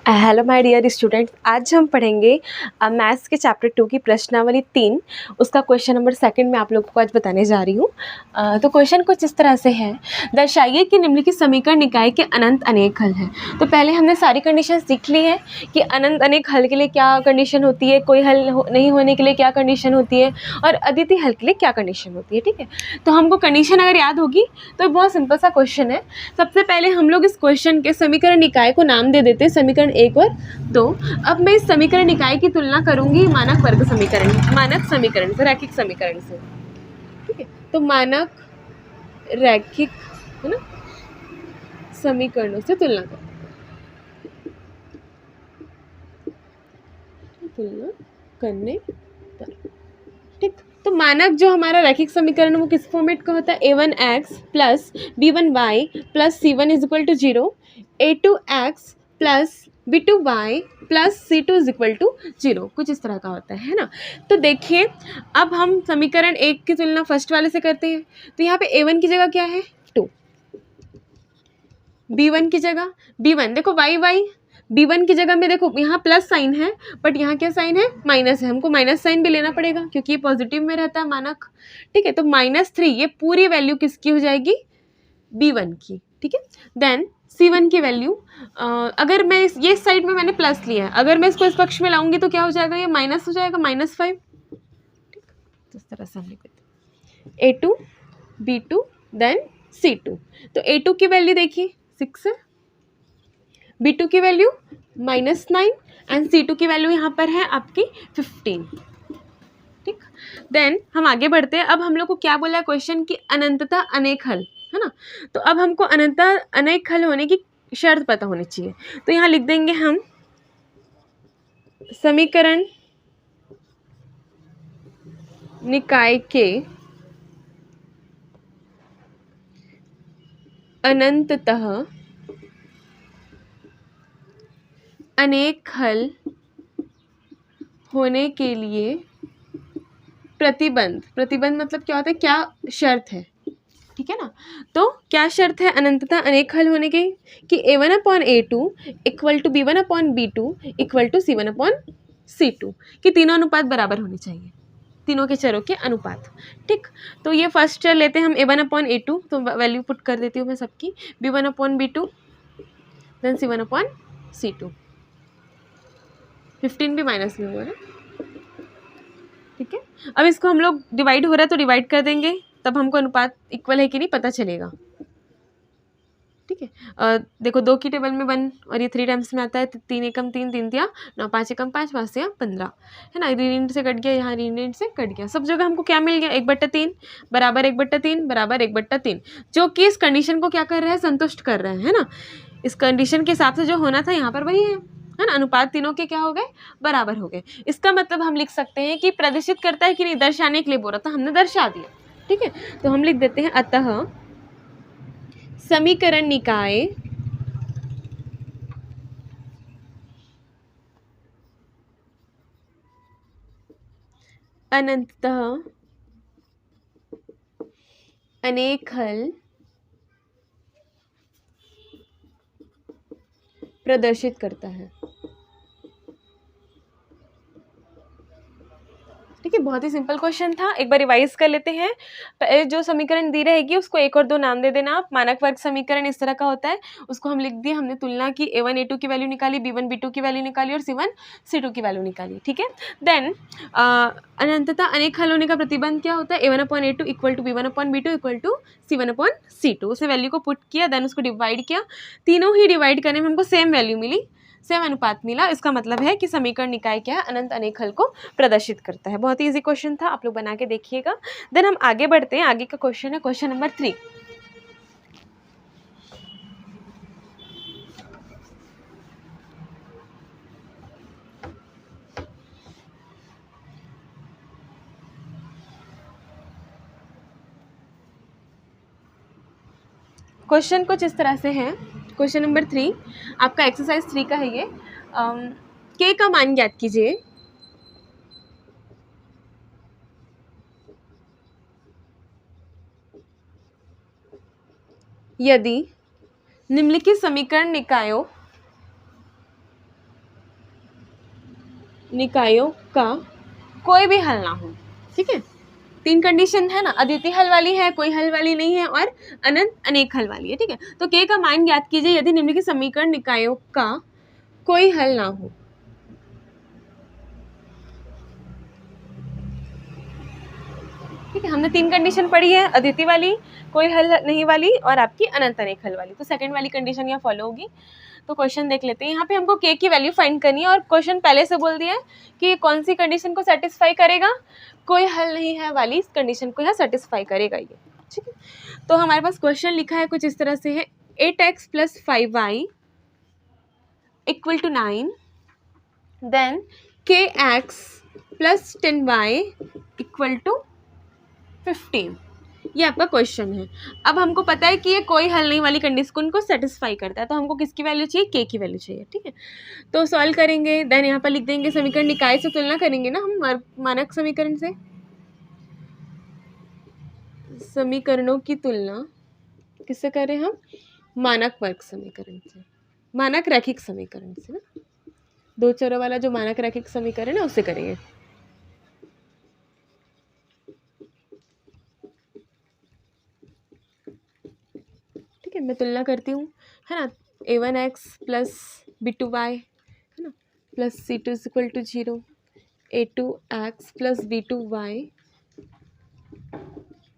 Hello my dear students, आज हम पढ़ेंगे मैथ्स के चैप्टर 2 की प्रश्नावली 3 उसका क्वेश्चन नंबर 2 मैं आप लोगों को आज बताने जा रही हूँ। तो क्वेश्चन कुछ इस तरह से है, दर्शाइए कि निम्नलिखित समीकरण निकाय के अनंत अनेक हल हैं। तो पहले हमने सारी कंडीशन सीख ली है कि अनंत अनेक हल के लिए क्या कंडीशन होती है, कोई हल नहीं होने के लिए क्या कंडीशन होती है और अद्वितीय हल के लिए क्या कंडीशन होती है। ठीक है, तो हमको कंडीशन अगर याद होगी तो बहुत सिंपल सा क्वेश्चन है। सबसे पहले हम लोग इस क्वेश्चन के समीकरण निकाय को नाम दे देते हैं, समीकरण 1 और 2। अब मैं इस समीकरण निकाय की तुलना करूंगी मानक वर्ग समीकरण, मानक समीकरण से, रैखिक समीकरण से। ठीक है, तो मानक रैखिक है ना समीकरणों से तुलना करने पर। ठीक, तो मानक जो हमारा रैखिक समीकरण है वो किस फॉर्मेट का होता है, a1x plus b1y plus c1 is equal to 0, a2x plus b2y plus c2 is equal to 0, कुछ इस तरह का होता है ना। तो देखिए, अब हम समीकरण 1 की तुलना फर्स्ट वाले से करते हैं। तो यहाँ पे a1 की जगह क्या है 2, b1 की जगह b1, देखो y b1 की जगह में देखो यहाँ प्लस साइन है बट यहाँ क्या साइन है, माइनस है। हमको माइनस साइन भी लेना पड़ेगा क्योंकि ये पॉजिटिव में रहता है मानक। ठीक है, तो -3 ये पूरी वैल्यू किसकी हो जाएगी, b1 की। ठीक है, देन c1 की वैल्यू, अगर मैं ये साइड में मैंने प्लस लिया है, अगर मैं इसको इस पक्ष में लाऊंगी तो क्या हो जाएगा, ये माइनस हो जाएगा, -5। ठीक, तो इस तरह से हम लिखते हैं a2 b2 देन c2। तो a2 की वैल्यू देखिए 6 है, b2 की वैल्यू -9 एंड c2 की वैल्यू यहाँ पर है आपकी 15। ठीक, देन हम आगे बढ़ते हैं। अब हम लोग को क्या बोला है क्वेश्चन की अनंतता अनेक हल है ना। तो अब हमको अनंतता अनेक हल होने की शर्त पता होनी चाहिए। तो यहाँ लिख देंगे हम समीकरण निकाय के अनंततः अनेक हल होने के लिए प्रतिबंध, प्रतिबंध मतलब क्या होता है, क्या शर्त है। ठीक है ना, तो क्या शर्त है अनंतता अनेक हल होने की, कि a1/a2 equal to b1/b2 equal to c1/c2, कि तीनों अनुपात बराबर होने चाहिए, तीनों के चरों के अनुपात। ठीक, तो ये फर्स्ट चर लेते हैं हम a1/a2, तो वैल्यू पुट कर देती हूँ मैं सबकी, b1/b2 देन c1/c2। 15 भी माइनस में हुआ ना। ठीक है, अब इसको हम लोग डिवाइड हो रहा है तो डिवाइड कर देंगे, तब हमको अनुपात इक्वल है कि नहीं पता चलेगा। ठीक है, देखो 2 की टेबल में 1 और ये 3 टाइम्स में आता है, 3 एकम 3, 3 तिया 9, 5 एकम 5, 5 तिया 15 है ना। ऋण से कट गया, यहाँ ऋण से कट गया, सब जगह हमको क्या मिल गया, 1/3 बराबर 1/3 बराबर 1/3, जो कि इस कंडीशन को क्या कर रहा है, संतुष्ट कर रहे हैं, है ना। इस कंडीशन के हिसाब से जो होना था यहाँ पर वही है ना। अनुपात तीनों के क्या हो गए, बराबर हो गए। इसका मतलब हम लिख सकते हैं कि प्रदर्शित करता है कि नहीं, दर्शाने के लिए बोल रहा था, हमने दर्शा दिया। ठीक है, तो हम लिख देते हैं अतः समीकरण निकाय अनंततः अनेक हल प्रदर्शित करता है। ठीक है, बहुत ही सिंपल क्वेश्चन था, एक बार रिवाइज कर लेते हैं। जो समीकरण दी रहेगी उसको 1 और 2 नाम दे देना आप। मानक वर्ग समीकरण इस तरह का होता है, उसको हम लिख दिए, हमने तुलना की, a1 a2 की वैल्यू निकाली, b1 b2 की वैल्यू निकाली और c1 c2 की वैल्यू निकाली। ठीक है, देन अनंतता अनेक हल होने का प्रतिबंध क्या होता है, a1/a2 equal to b1/b2 equal to c1/c2, उसे वैल्यू को पुट किया, देन उसको डिवाइड किया, तीनों ही डिवाइड करने में हमको सेम वैल्यू मिली, सेम अनुपात मिला। इसका मतलब है कि समीकरण निकाय क्या है, अनंत अनेक हल को प्रदर्शित करता है। बहुत ही इजी क्वेश्चन था, आप लोग बना के देखिएगा। देन हम आगे बढ़ते हैं, आगे का क्वेश्चन है क्वेश्चन नंबर 3। क्वेश्चन कुछ इस तरह से है, क्वेश्चन नंबर 3 आपका एक्सरसाइज 3 का है ये। के का मान ज्ञात कीजिए। यदि निम्नलिखित समीकरण निकायों निकायों का कोई भी हल ना हो। ठीक है, 3 कंडीशन है ना, अद्वितीय हल वाली है, कोई हल वाली नहीं है, और अनंत अनेक हल वाली है। ठीक है, तो के का मान ज्ञात कीजिए यदि निम्नलिखित समीकरण निकायों का कोई हल ना हो। ठीक है, हमने 3 कंडीशन पढ़ी है, अद्वितीय वाली, कोई हल नहीं वाली, और आपकी अनंत अनेक हल वाली। तो सेकंड वाली कंडीशन यहाँ फॉलो होगी। तो क्वेश्चन देख लेते हैं। यहाँ पे हमको के की वैल्यू फाइंड करनी है, और क्वेश्चन पहले से बोल दिया है कि कौन सी कंडीशन को सेटिस्फाई करेगा, कोई हल नहीं है वाली इस कंडीशन को यहाँ सेटिस्फाई करेगा ये। ठीक है, तो हमारे पास क्वेश्चन लिखा है कुछ इस तरह से है, 8x + 5y = 9, then kx + 10y = 15। ये आपका क्वेश्चन है। अब हमको पता है कि ये कोई हल नहीं वाली कंडीशन को सेटिस्फाई करता है, तो हमको किसकी वैल्यू चाहिए, के की वैल्यू चाहिए। ठीक है, तो सॉल्व करेंगे, देन यहाँ पर लिख देंगे समीकरण निकाय से तुलना करेंगे ना हम मानक समीकरण से, समीकरणों की तुलना किससे करें हम, मानक वर्ग समीकरण से, मानक रैखिक समीकरण से ना, 2 चरों वाला जो मानक रैखिक समीकरण है उससे करेंगे। ठीक है, मैं तुलना करती हूँ, है ना, a1x + b2y, है ना, प्लस c2 = 0, a2x + b2y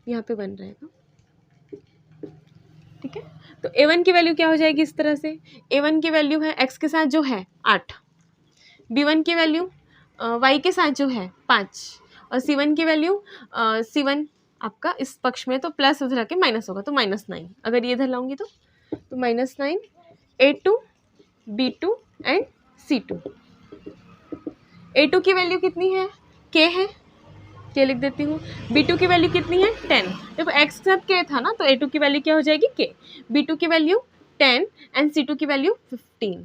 यहाँ पे बन रहेगा। ठीक है, तो a1 की वैल्यू क्या हो जाएगी इस तरह से, a1 की वैल्यू है x के साथ जो है 8, b1 की वैल्यू y के साथ जो है 5, और c1 की वैल्यू c1 आपका इस पक्ष में तो प्लस उधर आके माइनस होगा, तो -9, अगर ये इधर लाऊंगी तो -9, a2 b2 and c2। a2 की वैल्यू कितनी है, k है, k लिख देती हूँ। b2 की वैल्यू कितनी है, 10। देखो x के साथ k था ना, तो a2 की वैल्यू क्या हो जाएगी, k, b2 की वैल्यू 10 एंड c2 की वैल्यू 15।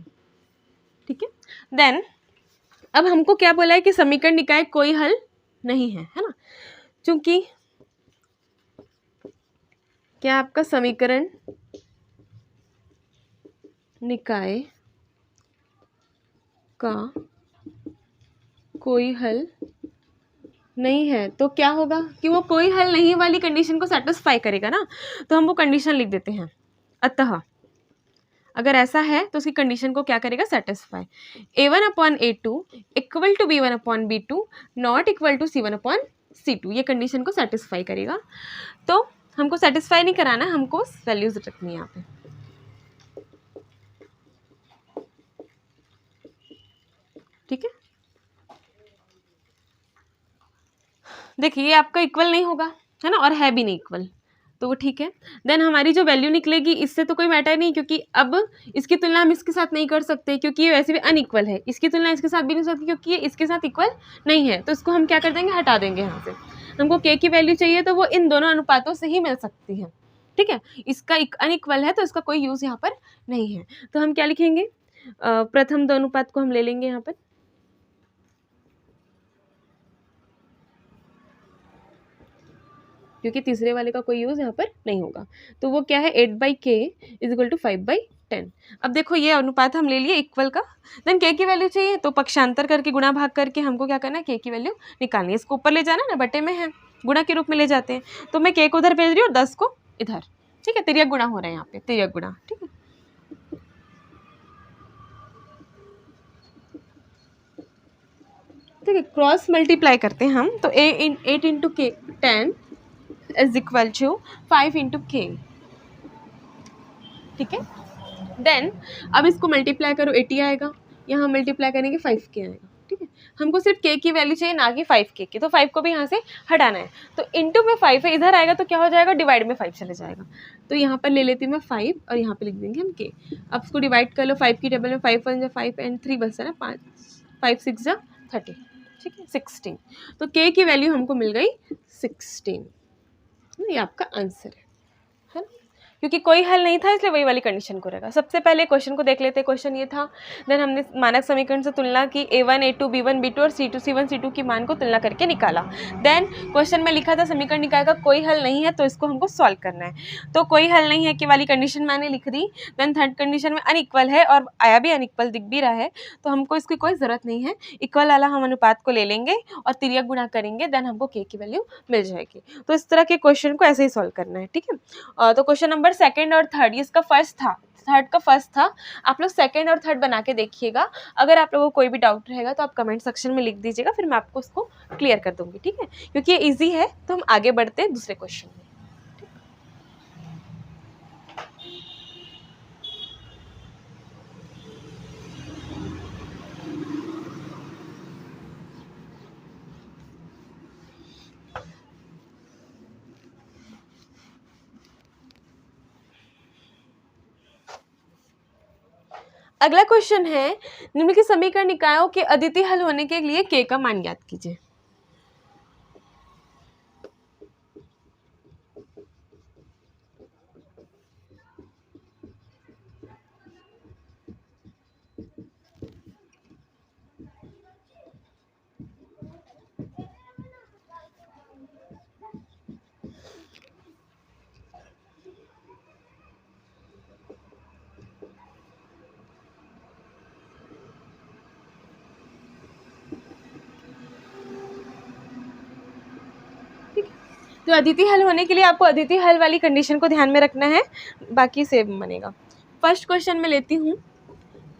ठीक है, देन अब हमको क्या बोला है कि समीकरण निकाय कोई हल नहीं है, है ना, क्योंकि क्या आपका समीकरण निकाय का कोई हल नहीं है, तो क्या होगा कि वो कोई हल नहीं वाली कंडीशन को सेटिस्फाई करेगा ना, तो हम वो कंडीशन लिख देते हैं। अतः अगर ऐसा है तो उसकी कंडीशन को क्या करेगा, satisfy, a1/a2 = b1/b2 not equal to c1/c2, ये कंडीशन को सेटिस्फाई करेगा। तो हमको सेटिस्फाई नहीं कराना, हमको वैल्यूज रखनी है यहाँ पे। ठीक है, देखिए ये आपका इक्वल नहीं होगा, है ना, और है भी नहीं इक्वल, तो वो ठीक है। देन हमारी जो वैल्यू निकलेगी इससे तो कोई मैटर नहीं, क्योंकि अब इसकी तुलना हम इसके साथ नहीं कर सकते, क्योंकि ये वैसे भी अनइक्वल है, इसकी तुलना इसके साथ भी नहीं हो सकती क्योंकि ये इसके साथ इक्वल नहीं है, तो इसको हम क्या कर देंगे, हटा देंगे यहाँ से। हमको के की वैल्यू चाहिए तो वो इन दोनों अनुपातों से ही मिल सकती है। ठीक है, इसका अनइक्वल है तो इसका कोई यूज़ यहाँ पर नहीं है, तो हम क्या लिखेंगे, प्रथम दो अनुपात को हम ले लेंगे यहाँ पर, क्योंकि तीसरे वाले का कोई यूज़ यहाँ पर नहीं होगा। तो वो क्या है, 8/k = 5/10। अब देखो ये अनुपात हम ले लिए इक्वल का, देन k की वैल्यू चाहिए तो पक्षांतर करके गुणा भाग करके हमको क्या करना है, k की वैल्यू निकालनी है। इसको ऊपर ले जाना ना, बटे में है, गुणा के रूप में ले जाते हैं, तो मैं k को उधर भेज रही हूँ, 10 को इधर। ठीक है, तिर्यक गुणा हो रहा है यहाँ पे, तिर्यक गुणा। ठीक है, ठीक है, क्रॉस मल्टीप्लाई करते हैं हम, तो 8 × k 10 = 5 × k। ठीक है, देन अब इसको मल्टीप्लाई करो, 80 आएगा, यहाँ मल्टीप्लाई करेंगे 5k आएगा। ठीक है, हमको सिर्फ k की वैल्यू चाहिए, ना कि 5k की, तो 5 को भी यहाँ से हटाना है, तो इंटू में 5 है, इधर आएगा तो क्या हो जाएगा, डिवाइड में 5 चले जाएगा, तो यहाँ पर ले लेती हूँ मैं 5 और यहाँ पे लिख देंगे हम k। अब इसको डिवाइड कर लो, 5 की टेबल में 5 1 5 एंड 3 बचता है ना, 5 6 30। ठीक है, 16, तो k की वैल्यू हमको मिल गई 16। ये आपका आंसर है ना। क्योंकि कोई हल नहीं था इसलिए वही वाली कंडीशन को रहेगा। सबसे पहले क्वेश्चन को देख लेते हैं। क्वेश्चन ये था, देन हमने मानक समीकरण से तुलना की, A1 A2 B1 B2 और C2 C1 C2 की मान को तुलना करके निकाला। देन क्वेश्चन में लिखा था समीकरण निकाय का कोई हल नहीं है तो इसको हमको सॉल्व करना है। तो कोई हल नहीं है की वाली कंडीशन मैंने लिख दी। देन थर्ड कंडीशन में अनइक्वल है और आया भी अनइक्वल दिख भी रहा है, तो हमको इसकी कोई ज़रूरत नहीं है। इक्वल वाला हम अनुपात को ले लेंगे और तिर्यक गुणा करेंगे, देन हमको k की वैल्यू मिल जाएगी। तो इस तरह के क्वेश्चन को ऐसे ही सॉल्व करना है, ठीक है। तो क्वेश्चन नंबर सेकंड और थर्ड, इसका फर्स्ट था, थर्ड का फर्स्ट था। आप लोग सेकंड और थर्ड बना के देखिएगा। अगर आप लोगों को कोई भी डाउट रहेगा तो आप कमेंट सेक्शन में लिख दीजिएगा, फिर मैं आपको उसको क्लियर कर दूंगी, ठीक है। क्योंकि ये इजी है तो हम आगे बढ़ते हैं दूसरे क्वेश्चन में। अगला क्वेश्चन है, निम्नलिखित समीकरण निकायों के अद्वितीय हल होने के लिए k का मान ज्ञात कीजिए। तो अद्वितीय हल होने के लिए आपको अद्वितीय हल वाली कंडीशन को ध्यान में रखना है, बाकी सेम बनेगा। फर्स्ट क्वेश्चन में लेती हूँ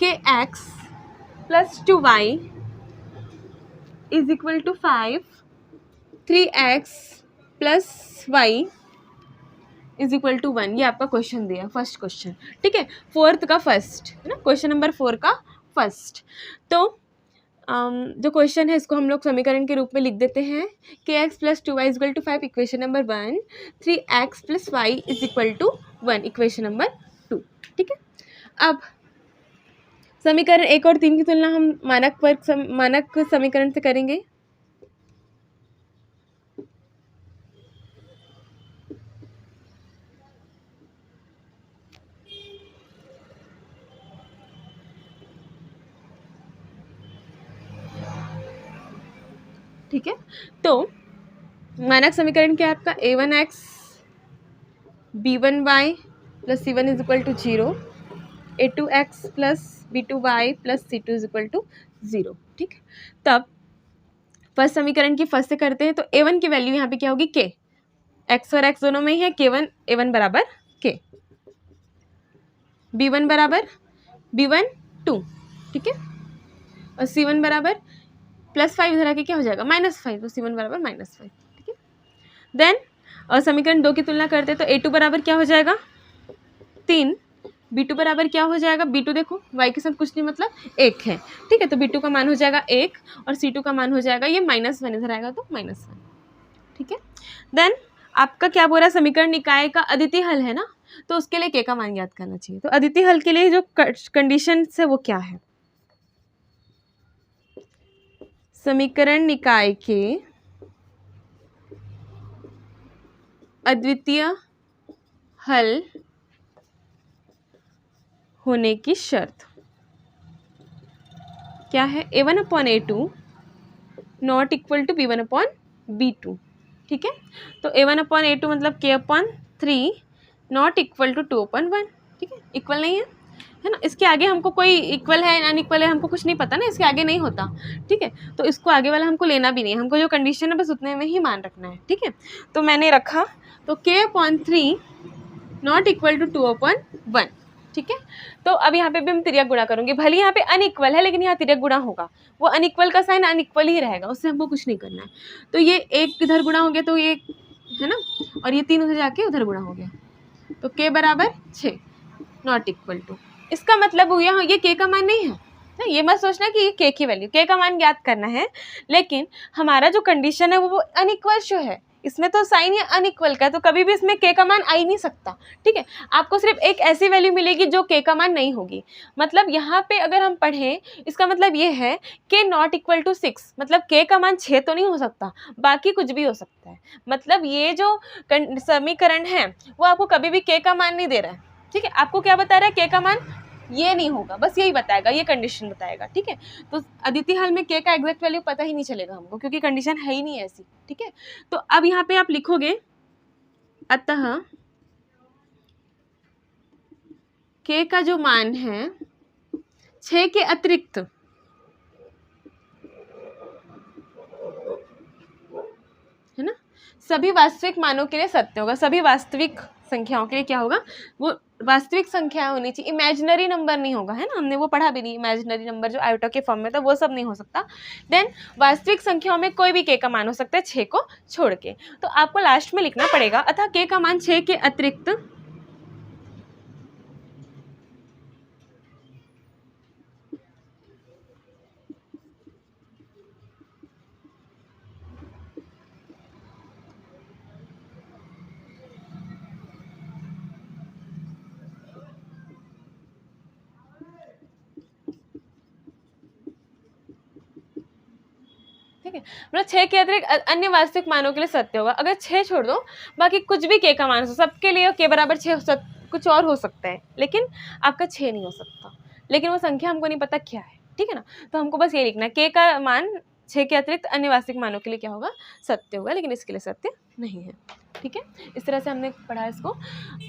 कि x plus 2y is equal to 5, 3x plus y is equal to 1। ये आपका क्वेश्चन दिया, फर्स्ट क्वेश्चन, ठीक है। फोर्थ का फर्स्ट है ना, क्वेश्चन नंबर 4 का फर्स्ट। तो जो क्वेश्चन है इसको हम लोग समीकरण के रूप में लिख देते हैं कि x plus 2y is equal to 5 equation number 1, 3x plus y is equal to 1 equation number 2, ठीक है। अब समीकरण 1 और 3 की तुलना हम मानक समीकरण से करेंगे। ठीक है, तो मानक समीकरण क्या है आपका, a1x b1y plus c1 is equal to 0, a2x plus b2y plus c2 is equal to 0, ठीक है। तब फर्स्ट समीकरण की फर्स्ट से करते हैं, तो a1 की वैल्यू यहाँ पे क्या होगी, k, x और x दोनों में ही है, k1 a1 बराबर k, b1 बराबर b1 2, ठीक है, और c1 बराबर प्लस 5 इधर आके क्या हो जाएगा, -5, तो c1 बराबर -5, ठीक है। देन और समीकरण 2 की तुलना करते हैं, तो a2 बराबर क्या हो जाएगा 3, b2 बराबर क्या हो जाएगा, b2 देखो y के साथ कुछ नहीं मतलब 1 है, ठीक है। तो b2 का मान हो जाएगा 1 और c2 का मान हो जाएगा ये -1, इधर आएगा तो -1, ठीक है। देन आपका क्या बोल रहा है, समीकरण निकाय का अद्वितीय हल है ना, तो उसके लिए k का मान ज्ञात करना चाहिए। तो अद्वितीय हल के लिए जो कंडीशन है वो क्या है, समीकरण निकाय के अद्वितीय हल होने की शर्त क्या है, a1/a2 not equal to b1/b2, ठीक है। तो a1/a2 मतलब k/3 नॉट इक्वल टू 2/1, ठीक है, इक्वल नहीं है ना। इसके आगे हमको कोई इक्वल है अनइक्वल है हमको कुछ नहीं पता ना, इसके आगे नहीं होता, ठीक है। तो इसको आगे वाला हमको लेना भी नहीं है, हमको जो कंडीशन है बस उतने में ही मान रखना है, ठीक है। तो मैंने रखा, तो k/3 नॉट इक्वल टू 2/1, ठीक है। तो अब यहाँ पे भी हम तिर्यक गुणा करूँगी, भले यहाँ पे अनइक्वल है लेकिन यहाँ तिर्यक गुणा होगा, वो अनइक्वल का साइन अनइक्वल ही रहेगा, उससे हमको कुछ नहीं करना है। तो ये 1 इधर गुणा हो गया तो ये है ना, और ये 3 उधर जाके उधर गुणा हो गया, तो k बराबर 6 नॉट इक्वल टू, इसका मतलब हुआ ये k का मान नहीं है, ये मत सोचना कि ये k की वैल्यू, k का मान ज्ञात करना है, लेकिन हमारा जो कंडीशन है वो अनइक्वल शो है, इसमें तो साइन या अनइक्वल का है, तो कभी भी इसमें k का मान आ ही नहीं सकता, ठीक है। आपको सिर्फ एक ऐसी वैल्यू मिलेगी जो k का मान नहीं होगी। मतलब यहाँ पे अगर हम पढ़ें, इसका मतलब ये है k नॉट इक्वल टू 6, मतलब k का मान 6 तो नहीं हो सकता, बाकी कुछ भी हो सकता है। मतलब ये जो समीकरण है वो आपको कभी भी k का मान नहीं दे रहा है, ठीक है। आपको क्या बता रहा है, k का मान ये नहीं होगा, बस यही बताएगा, ये कंडीशन बताएगा, ठीक है। तो अदिति हल में k का एग्जैक्ट वैल्यू पता ही नहीं चलेगा हमको, क्योंकि कंडीशन है ही नहीं ऐसी, ठीक है। तो अब यहाँ पे आप लिखोगे अतः k का जो मान है 6 के अतिरिक्त है ना, सभी वास्तविक मानों के लिए सत्य होगा। सभी वास्तविक संख्याओं के लिए क्या होगा, वो वास्तविक संख्या होनी चाहिए, इमेजिनरी नंबर नहीं होगा, है ना। हमने वो पढ़ा भी नहीं, इमेजिनरी नंबर जो आयोटा के फॉर्म में था वो सब नहीं हो सकता। देन वास्तविक संख्याओं में कोई भी k का मान हो सकता है 6 को छोड़ के। तो आपको लास्ट में लिखना पड़ेगा अतः k का मान 6 के अतिरिक्त ठीक है, मतलब 6 के अतिरिक्त अन्य वास्तविक मानों के लिए सत्य होगा। अगर 6 छोड़ दो, बाकी कुछ भी k का मान हो, सबके लिए k बराबर 6 कुछ और हो सकता है, लेकिन आपका 6 नहीं हो सकता, लेकिन वो संख्या हमको नहीं पता क्या है, ठीक है ना। तो हमको बस ये लिखना है k का मान 6 के अतिरिक्त अन्य वास्तविक मानों के लिए क्या होगा, सत्य होगा, लेकिन इसके लिए सत्य नहीं है, ठीक है। इस तरह से हमने पढ़ा इसको।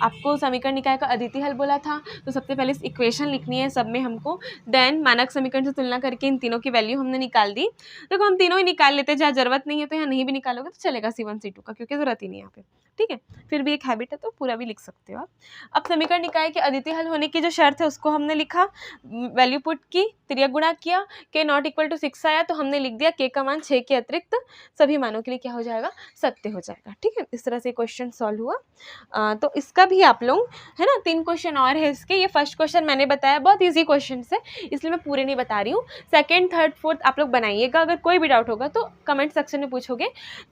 आपको समीकरण निकाय का अदिति हल बोला था, तो सबसे पहले इक्वेशन लिखनी है सब में हमको, देन मानक समीकरण से तुलना करके इन तीनों की वैल्यू हमने निकाल दी। देखो हम तीनों ही निकाल लेते हैं, जहाँ जरूरत नहीं है तो यहाँ नहीं भी निकालोगे तो चलेगा C1 C2 का, क्योंकि जरूरत ही नहीं है यहाँ पे, ठीक है। फिर भी एक हैबिट है तो पूरा भी लिख सकते हो आप। अब समीकरण निकाय के अदिति हल होने की जो शर्त है उसको हमने लिखा, वैल्यू पुट की, त्रिया गुणा किया, k नॉट इक्वल टू 6 आया तो हमने लिख दिया k का मान 6 के अतिरिक्त सभी मानों के लिए क्या हो जाएगा, सत्य हो जाएगा, ठीक है। इस तरह से क्वेश्चन सॉल्व हुआ। तो इसका भी आप लोग, है ना, 3 क्वेश्चन और है इसके। ये फर्स्ट क्वेश्चन मैंने बताया बहुत ईजी क्वेश्चन है, इसलिए मैं पूरे नहीं बता रही हूँ। सेकंड, थर्ड, फोर्थ आप लोग बनाइएगा। अगर कोई भी डाउट होगा तो कमेंट सेक्शन में पूछोगे तो